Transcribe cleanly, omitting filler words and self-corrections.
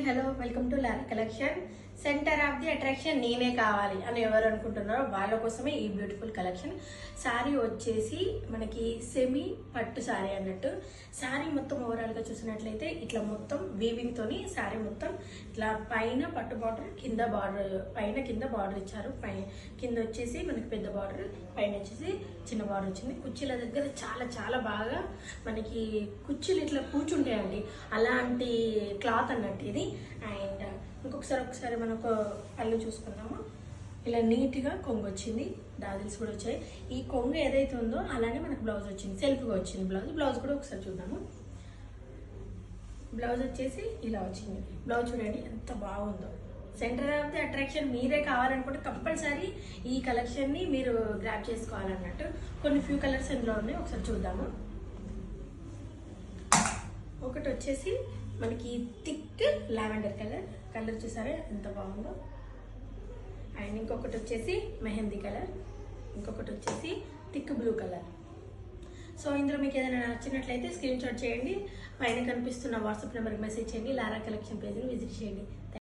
Hello welcome to Lara collection. Center of the attraction నేనే కావాలి అని ఎవరు అనుకుంటున్నారో వాళ్ళ కోసమే ఈ బ్యూటిఫుల్ కలెక్షన్. శారీ వచ్చేసి మనకి సెమీ పట్టు శారీ అన్నట్టు. శారీ మొత్తం ఓవరాల్గా చూసినట్లయితే ఇట్లా మొత్తం వీవింగ్ తోని శారీ మొత్తం ఇట్లా పైన పట్టు బార్డర్, కింద బార్డర్, పైన కింద బార్డర్ ఇచ్చారు. కింద వచ్చేసి మనకి పెద్ద బార్డర్, పైన వచ్చేసి చిన్న బార్డర్ వచ్చింది. కుర్చీల దగ్గర చాలా చాలా బాగా మనకి కుర్చీలు ఇట్లా కూర్చుంటాయండి, అలాంటి క్లాత్ అన్నట్టు ఇది. అండ్ ఒకసారి మనకు పళ్ళు చూసుకుందాము. ఇలా నీట్గా కొంగు వచ్చింది, దాదిల్స్ కూడా వచ్చాయి. ఈ కొంగు ఏదైతే ఉందో అలానే మనకు బ్లౌజ్ వచ్చింది, సెల్ఫ్గా వచ్చింది బ్లౌజ్ కూడా ఒకసారి చూద్దాము. బ్లౌజ్ వచ్చేసి ఇలా వచ్చింది. బ్లౌజ్ చూడండి ఎంత బాగుందో. సెంటర్ ఆఫ్ ది అట్రాక్షన్ మీరే కావాలనుకుంటే కంపల్సరీ ఈ కలెక్షన్ని మీరు గ్రాప్ చేసుకోవాలన్నట్టు. కొన్ని ఫ్యూ కలర్స్ ఇందులో ఉన్నాయి, ఒకసారి చూద్దాము. ఒకటి వచ్చేసి మనకి థిక్ లావెండర్ కలర్ చూసారా ఎంత బాగుందో. అండ్ ఇంకొకటి వచ్చేసి మెహందీ కలర్, ఇంకొకటి వచ్చేసి థిక్ బ్లూ కలర్. సో ఇందులో మీకు ఏదైనా నచ్చినట్లయితే స్క్రీన్ షాట్ చేయండి, పైన కనిపిస్తున్న వాట్సాప్ నెంబర్కి మెసేజ్ చేయండి, లారా కలెక్షన్ పేజ్ని విజిట్ చేయండి.